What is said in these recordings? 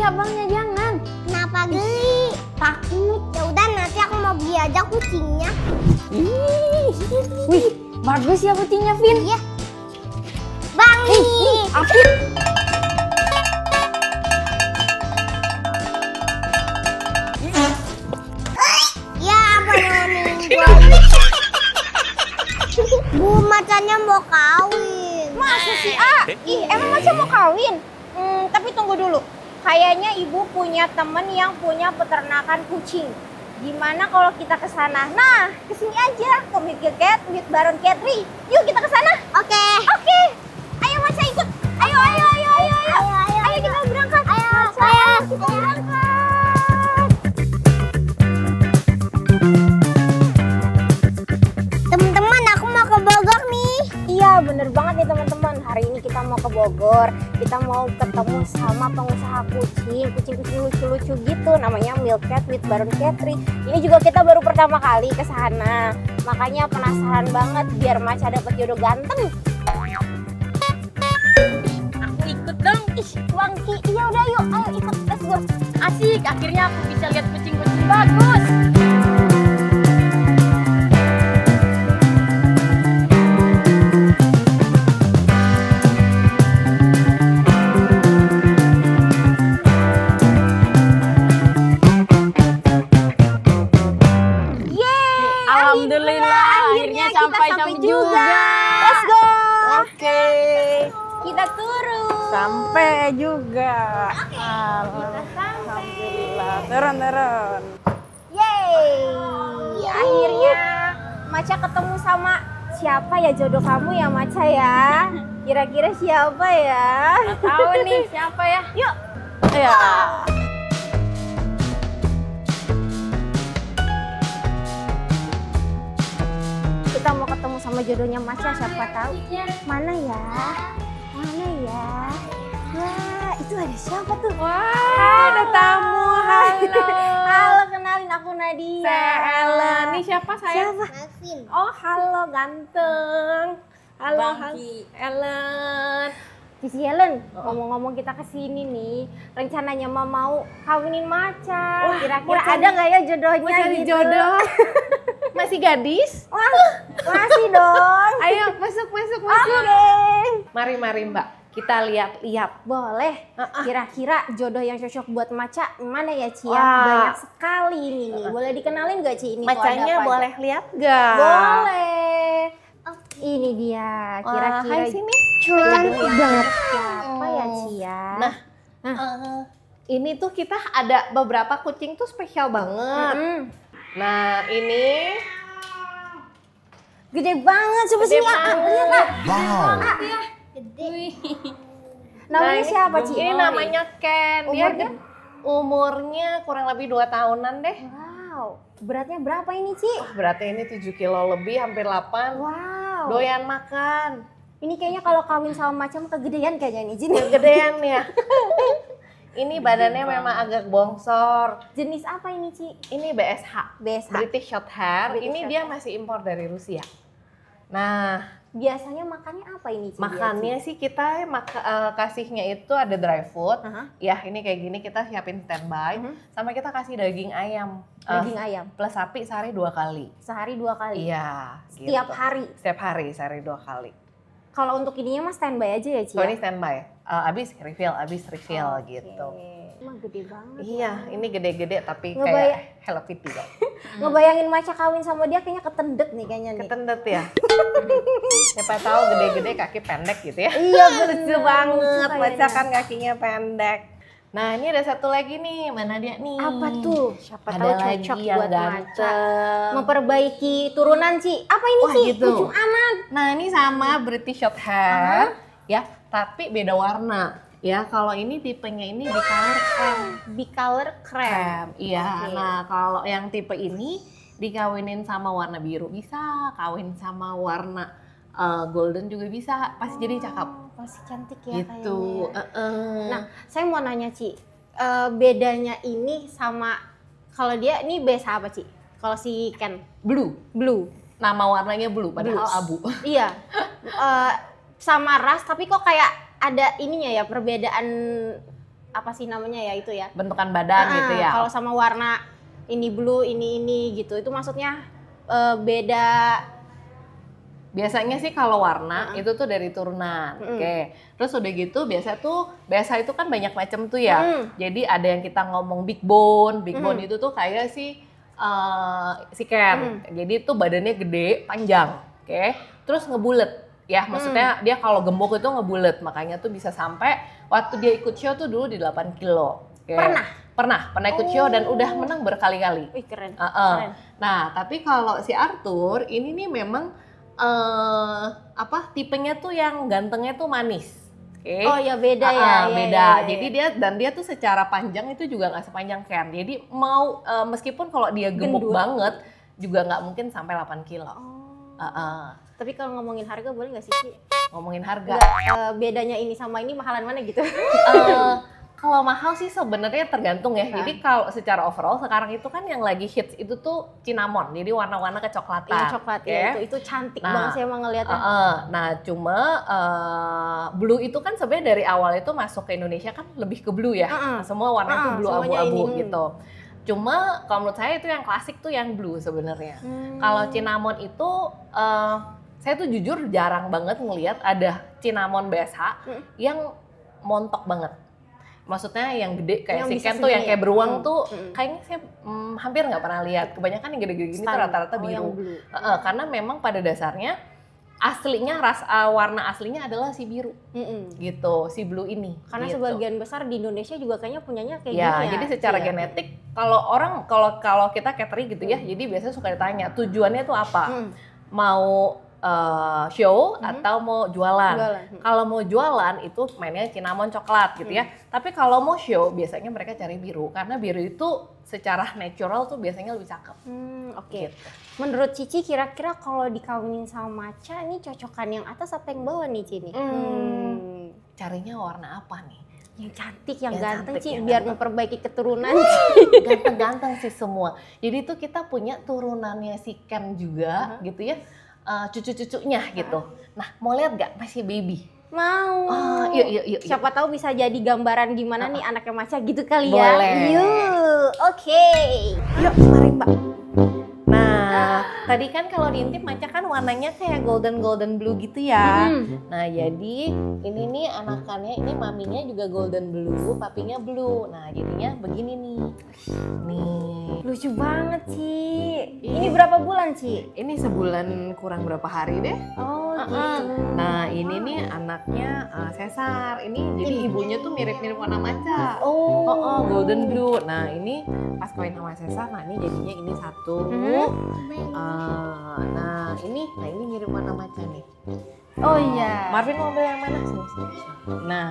abangnya, jangan. Kenapa geli? Takut. Ya udah nanti aku mau beli aja kucingnya. Wih, bagus ya kucingnya, Vin. Iya. Bang nih. Apit. Ya apa nih? Bu, macannya mau kawin. Masa sih, Ih, emang Maca mau kawin? Tapi tunggu dulu. Kayaknya ibu punya temen yang punya peternakan kucing. Gimana kalau kita ke sana? Nah, kesini aja ke Milky Cat with Baron Catry. Yuk kita ke sana. Oke. Oke. Ayo Maca ikut. Ayo. Ayo kita berangkat. Ayo, Maca, ayo. kita berangkat. Teman-teman, aku mau ke Bogor nih. Iya, bener banget nih teman-teman. Hari ini kita mau ke Bogor. Kita mau ketemu sama pengusaha kucing lucu-lucu gitu. Namanya Milky Cat with Baron Catry. Ini juga kita baru pertama kali ke sana. Makanya penasaran banget biar Maca dapet jodoh ganteng. Aku ikut dong. Ih, Wangki. Iya udah yuk. Ayo ikut. Let's go. Asik, akhirnya aku bisa lihat kucing-kucing bagus. Alhamdulillah, akhirnya sampai juga. Let's go. Oke. Kita turun. Sampai juga. Alhamdulillah. Turun. Yeay. Akhirnya Maca ketemu sama siapa ya jodoh kamu ya Maca ya? Kira-kira siapa ya? Tahu nih siapa ya? Yuk. Ya. Kita mau ketemu sama jodohnya Maca, siapa tahu. Mana ya? Wah, itu ada siapa tuh? Wah, ada tamu. Halo. Halo, kenalin aku Nadia. Saya Ellen. Nih siapa saya? Siapa? Alvin. Oh, halo ganteng. Halo, Bangki. Ellen. Cici Helen, ngomong-ngomong kita kesini nih, rencananya mau kawinin Maca. Wah, Kira-kira mau cari- ada nggak ya jodohnya Mau cari gitu? jodoh. Masih gadis? Wah, masih dong. Ayo masuk. Oke. Mari Mbak, kita lihat-lihat. Boleh. Kira-kira jodoh yang cocok buat Maca mana ya, Ci? Wah. Banyak sekali ini nih. Boleh dikenalin nggak, Ci? Ini tuh ada Macanya apa aja? boleh lihat gak? Boleh. Ini dia. Kira-kira Hai sini. jodoh yang siapa ya, Ci ya? Nah, ini tuh kita ada beberapa kucing tuh spesial banget. Nah, ini Gede banget, coba gede sini. banget. Gede. Namanya Nah, siapa, Ci? Ini namanya Ken. Dia Umurnya? umurnya kurang lebih 2 tahunan deh. Wow. Beratnya berapa ini, Ci? Beratnya ini 7 kilo lebih, hampir 8. Wow. Doyan makan. Ini kayaknya kalau kawin sama Maca mah kegedean kayaknya nih, Ci. Gedean ya. Ini badannya memang agak bongsor. Jenis apa ini, Ci? Ini BSH, BSH. British Shorthair. British Ini Shorthair. dia masih impor dari Rusia. Nah, Biasanya makannya apa ini, Ci? makannya sih kita kasihnya itu ada dry food. Aha. Ya, ini kayak gini kita siapin standby. Sama kita kasih daging ayam. Daging ayam. Plus sapi sehari 2 kali. Sehari 2 kali. Iya. Setiap gitu. hari. Setiap hari sehari 2 kali. Kalau untuk ininya mah standby aja ya, Ci? So ya? ini standby. Abis refill Oke. gitu. Emang gede banget. Iya, ini gede-gede tapi Ngebaya- kayak Hello Kitty kok. Ngebayangin Maca kawin sama dia kayaknya ketendet nih kayaknya nih. Ketendet ya. Siapa tahu gede-gede kaki pendek gitu ya. Iya, Lucu banget, kayaknya. Maca kan kakinya pendek. Nah, ini ada satu lagi nih, mana dia nih? Apa tuh? Siapa Ada tahu lagi cocok yang buat Maca. ganteng. Memperbaiki turunan, Ci. Apa ini, Wah, Ci? gitu. Lucu amat. Nah, ini sama British Shorthair, ya, tapi beda warna. Ya, kalau ini tipenya ini bicolor creme. Bicolor creme. Iya. Oke. Nah, kalau yang tipe ini dikawinin sama warna biru bisa, kawin sama warna golden juga bisa, pasti jadi cakep. Masih cantik ya Gitu. kayaknya. Nah, saya mau nanya, Ci. Bedanya ini sama kalau dia ini BSH apa, Ci? Kalau si Ken Blue. Nama warnanya blue, padahal Blue. abu. Iya. Sama ras tapi kok kayak ada ininya ya perbedaan apa sih namanya ya itu ya? bentukan badan gitu ya. Kalau sama warna ini blue, ini gitu, itu maksudnya beda. Biasanya sih kalau warna itu tuh dari turunan. Oke. Terus udah gitu biasa itu kan banyak macam tuh ya. Jadi ada yang kita ngomong big bone. Big bone itu tuh kayak si Ken. Jadi itu badannya gede, panjang. Oke. Terus ngebulet. Ya, maksudnya dia kalau gemuk itu ngebulet. Makanya tuh bisa sampai waktu dia ikut show tuh dulu di 8 kilo. Oke. Pernah ikut show dan udah menang berkali-kali. Wih, keren. Keren. Nah, tapi kalau si Arthur ini nih memang tipenya tuh yang gantengnya tuh manis. Okay. Oh ya beda ya. Beda. Ya. Jadi dia tuh secara panjang itu juga nggak sepanjang Ken. Jadi mau meskipun kalau dia gemuk banget juga nggak mungkin sampai 8 kilo. Tapi kalau ngomongin harga boleh nggak sih? Ngomongin harga. Bedanya ini sama ini mahalan mana gitu? Kalau mahal sih sebenarnya tergantung ya. Jadi kalau secara overall sekarang itu kan yang lagi hits itu tuh cinnamon. Jadi warna-warna kecoklatan. Iya, coklat ya. Itu cantik banget sih emang ngeliatnya. Nah, cuma blue itu kan sebenarnya dari awal itu masuk ke Indonesia kan lebih ke blue ya. Semua warna itu blue abu-abu gitu. Cuma kalau menurut saya itu yang klasik tuh yang blue sebenarnya. Kalau cinnamon itu saya tuh jujur jarang banget ngelihat ada cinnamon BSH yang montok banget. Maksudnya yang gede kayak si Ken tuh yang kayak beruang tuh kayaknya saya hampir nggak pernah lihat. Kebanyakan yang gede-gede gini tuh rata-rata biru. Karena memang pada dasarnya aslinya warna aslinya adalah si biru. Gitu, si blue ini. Karena gitu. sebagian besar di Indonesia juga kayaknya punyanya kayak ya, gini ya. Jadi secara genetik kalau kita catering gitu ya, jadi biasanya suka ditanya tujuannya tuh apa? Mau show atau mau jualan. Kalau mau jualan itu mainnya cinnamon coklat gitu ya. Tapi kalau mau show biasanya mereka cari biru karena biru itu secara natural tuh biasanya lebih cakep. Oke. Gitu. Menurut Cici kira-kira kalau dikawinin sama maca ini cocokan yang atas apa yang bawah nih Cici? Carinya warna apa nih? Yang cantik, yang ganteng Ci, biar memperbaiki keturunan. Ganteng-ganteng sih semua. Jadi tuh kita punya turunannya si Ken juga gitu ya. Cucu-cucunya gitu. Nah, mau lihat gak masih baby? Mau. Yuk. Siapa tahu bisa jadi gambaran gimana nih anaknya Maca gitu kali ya. Boleh. Yuk, oke. Yuk, mari Mbak. Nah, tadi kan kalau diintip Maca kan warnanya kayak golden blue gitu ya. Nah, jadi ini nih anakannya, ini maminya juga golden blue, papinya blue. Nah, jadinya begini nih. Nih. Lucu banget, Ci. Ini berapa bulan, Ci? Ini sebulan kurang berapa hari deh. Oh, gitu. Nah, ini nih anaknya Cesar. Ini jadi ibunya tuh mirip-mirip warna Maca. Golden blue. Nah, ini pas kawin sama Cesar, nah ini jadinya ini satu. Nah, ini mirip warna Maca nih. Oh iya. Marvin mau ambil yang mana sih? Nah,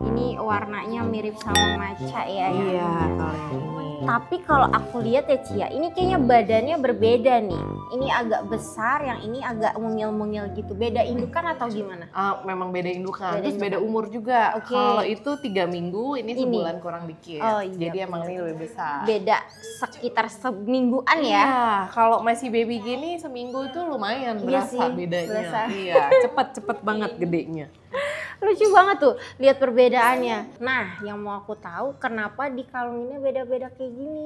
ini warnanya mirip sama Maca ya. Iya, kalau yang ini. Tapi kalau aku lihat ya Cia, ini kayaknya badannya berbeda nih. Ini agak besar, yang ini agak mungil-mungil gitu. Beda indukan atau gimana? Memang beda indukan. Terus beda umur juga. Kalau itu 3 minggu, ini sebulan kurang dikit. Oh, iya. Jadi emang ini lebih besar. Beda sekitar semingguan ya. Iya, kalau masih baby gini seminggu itu lumayan berasa bedanya. Berasa. Iya, cepet banget gedenya. Lucu banget tuh lihat perbedaannya. Nah, yang mau aku tahu kenapa dikalunginnya beda-beda kayak gini?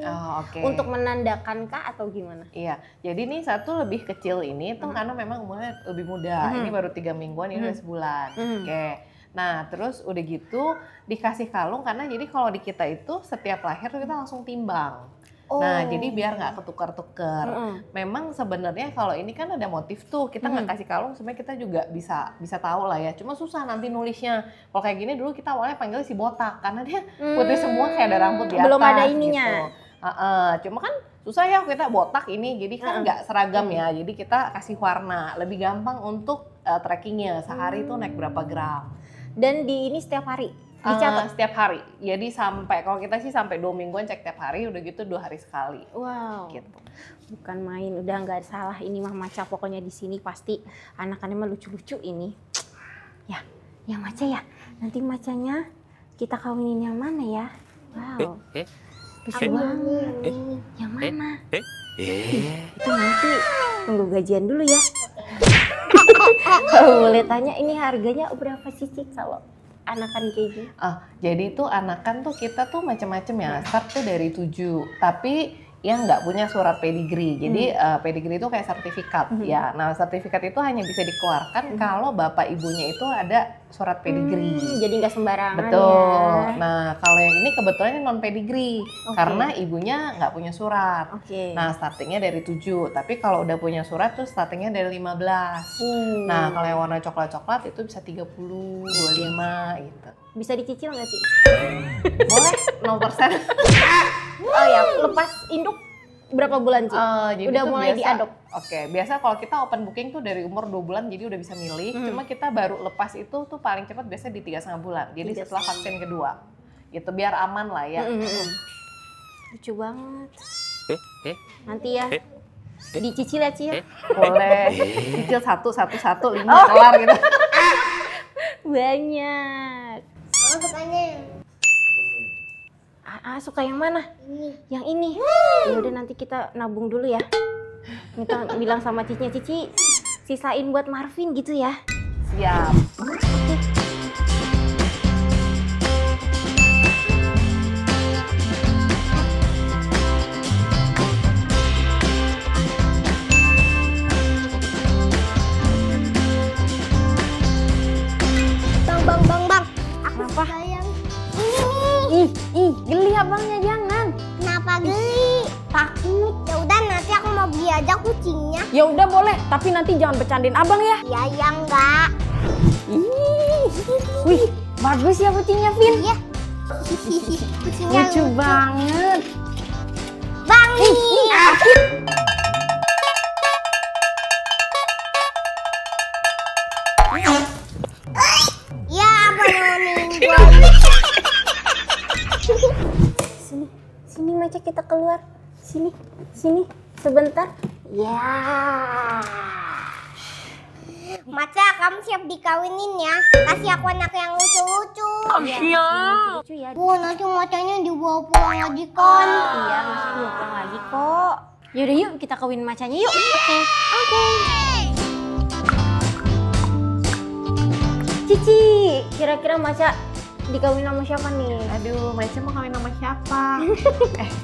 Untuk menandakan kah atau gimana? Iya, jadi nih satu lebih kecil ini tuh karena memang umurnya lebih muda. Ini baru 3 mingguan, ini udah sebulan. Oke. Nah, terus udah gitu dikasih kalung karena jadi kalau di kita itu setiap lahir kita langsung timbang. Nah, jadi biar nggak ketukar-tukar. Memang sebenarnya kalau ini kan ada motif tuh, kita nggak kasih kalung, sebenarnya kita juga bisa tahu lah ya. Cuma susah nanti nulisnya. Kalau kayak gini dulu kita awalnya panggil si botak, karena dia putih semua kayak ada rambut di atas. Belum ada ininya. Gitu. Cuma kan susah ya kita botak ini, jadi kan nggak seragam ya. Jadi kita kasih warna, lebih gampang untuk trackingnya. Sehari itu naik berapa gram. Dan di ini setiap hari? Dicatat setiap hari. Jadi sampai kalau kita sih sampai 2 mingguan cek tiap hari, udah gitu 2 hari sekali. Wow. Gitu. Bukan main, udah nggak salah ini mah Maca pokoknya di sini pasti anak-anaknya mah lucu-lucu ini. Ya, yang Maca ya. Nanti Macanya kita kawinin yang mana ya? Wow. Lucu banget. Yang mana? Itu nanti tunggu gajian dulu ya. Kalau boleh tanya ini harganya berapa sih Ci kalau anakan kayak gini? Jadi tuh anakan tuh kita tuh macam-macam ya. Start tuh dari 7, tapi yang nggak punya surat pedigree. Jadi pedigree itu kayak sertifikat ya. Nah, sertifikat itu hanya bisa dikeluarkan kalau bapak ibunya itu ada surat pedigree. Jadi nggak sembarangan. Betul. Ya. Nah, kalau yang ini kebetulan non pedigree karena ibunya nggak punya surat. Nah, startingnya dari 7. Tapi kalau udah punya surat tuh startingnya dari 15. Nah, kalau yang warna coklat-coklat itu bisa 30, 25 gitu. Bisa dicicil nggak sih? Boleh, 0%. Oh ya, lepas induk berapa bulan sih? Jadi udah mulai diadop. Oke, biasa kalau kita open booking tuh dari umur 2 bulan, jadi udah bisa milih. Cuma kita baru lepas itu tuh paling cepat biasanya di 3,5 bulan. Jadi setelah vaksin kedua. Gitu, biar aman lah ya. Lucu banget. Nanti ya, dicicil ya, Ci? Boleh, cicil 1, 5 kelar gitu. Banyak. Aku sukanya Suka yang mana? ini. Yang ini. Ya udah nanti kita nabung dulu ya. Kita bilang sama Cici, sisain buat Marvin gitu ya. Siap. Bang. Aku Kenapa? sayang. Ini. Geli abangnya, jangan. Kenapa geli? Takut. Ya udah nanti aku mau beli aja kucingnya. Ya udah boleh, tapi nanti jangan bercandain abang ya. Ya enggak. Wih, bagus ya kucingnya, Vin. Iya. Kucingnya Lucu banget. Bang nih. Ya apa nih? Sini Maca, kita keluar. Sini, sebentar. Ya. Maca, kamu siap dikawinin ya. Kasih aku anak yang lucu-lucu. Lucu ya. Nanti Macanya dibawa pulang lagi kan. Iya, masih belum pulang lagi kok. Yaudah yuk, kita kawin Macanya yuk. Oke. Cici, kira-kira Maca dikawin sama siapa nih? Aduh, Maca mau kawin sama siapa?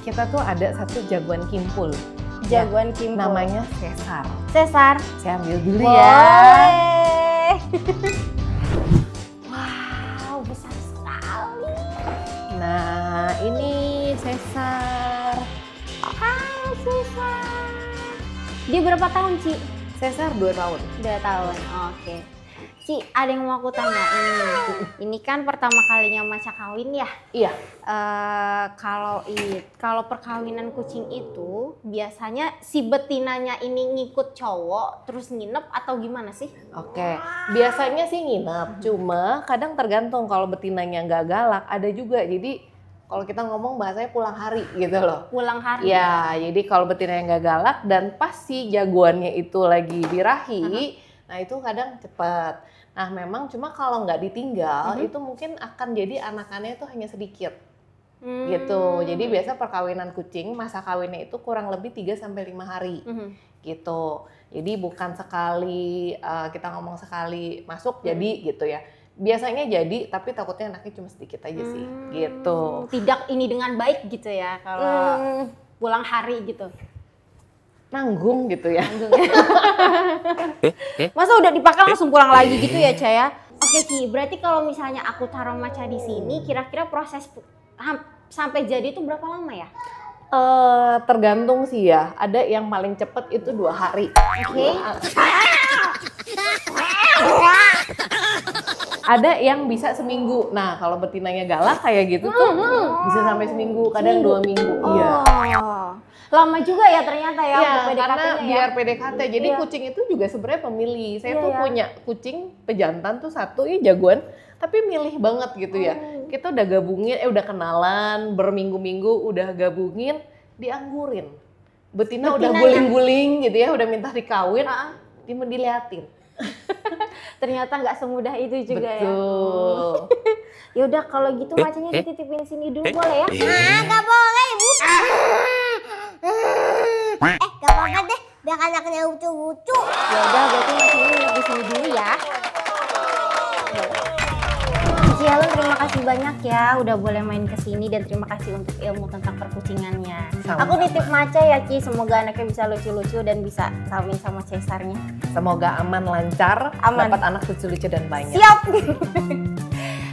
Kita tuh ada satu jagoan kimpul. Jagoan kimpul. Namanya Cesar. Cesar. Saya ambil dulu Boleh. ya. Wow, besar sekali. Nah, ini Cesar. Cesar. Dia berapa tahun, Ci? Cesar 2 tahun. 2 tahun, oke. Ci, ada yang mau aku tanyain. Ini kan pertama kalinya Maca kawin ya? Iya. Kalau perkawinan kucing itu biasanya si betinanya ini ngikut cowok terus nginep atau gimana sih? Oke, biasanya sih nginep. Cuma kadang tergantung, kalau betinanya nggak galak ada juga. Jadi kalau kita ngomong bahasanya pulang hari gitu loh. Pulang hari? Ya, jadi kalau betinanya nggak galak dan pas si jagoannya itu lagi birahi, nah itu kadang cepet. Nah memang cuma kalau nggak ditinggal itu mungkin akan jadi anakannya itu hanya sedikit. Gitu. Jadi biasa perkawinan kucing masa kawinnya itu kurang lebih 3-5 hari. Gitu. Jadi bukan sekali kita ngomong sekali masuk jadi gitu ya. Biasanya jadi, tapi takutnya anaknya cuma sedikit aja sih, gitu. Tidak ini dengan baik gitu ya, kalau pulang hari gitu. Nanggung gitu ya. Masa udah dipakai langsung pulang lagi gitu ya, Caya? Oke, Ci, berarti kalau misalnya aku taruh Maca di sini, kira-kira proses sampai jadi itu berapa lama ya? Tergantung sih ya. Ada yang paling cepet itu 2 hari. Oke. Ada yang bisa seminggu. Nah, kalau betinanya galak kayak gitu tuh bisa sampai seminggu, kadang 2 minggu. Iya. Lama juga ya ternyata ya, Iya, untuk karena PDKT-nya biar ya. PDKT. Jadi kucing itu juga sebenarnya pemilih. Saya Iya, tuh ya. punya kucing pejantan tuh satu, jagoan, tapi milih banget gitu ya. Kita udah gabungin, udah kenalan, berminggu-minggu udah gabungin, dianggurin. Betina udah guling-guling gitu ya, udah minta dikawin, dia mau diliatin. Ternyata nggak semudah itu juga ya. Betul. Ya udah kalau gitu Macanya dititipin sini dulu boleh ya? Nggak boleh, Ibu. Gak apa-apa deh, biar anaknya lucu-lucu. Ya udah berarti Macanya nginep di sini dulu ya. Cici, halo kasih banyak ya udah boleh main ke sini dan terima kasih untuk ilmu tentang perkucingannya. Sama-sama. Aku nitip Maca ya Ci, semoga anaknya bisa lucu-lucu dan bisa kawin sama Cesarnya. Semoga aman, lancar, dapat anak lucu-lucu dan banyak. Siap.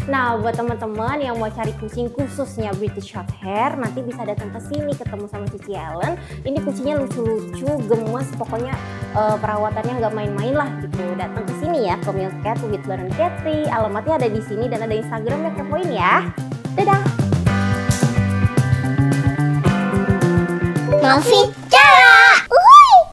Nah, buat teman-teman yang mau cari kucing khususnya British Shorthair, nanti bisa datang ke sini ketemu sama Cici Ellen. Ini kucingnya lucu-lucu, gemes, pokoknya perawatannya nggak main-main lah gitu. Datang ke sini ya ke Milk Cat with Baron Catry. Alamatnya ada di sini dan ada Instagramnya, kepoin ya. Dadah. Malvin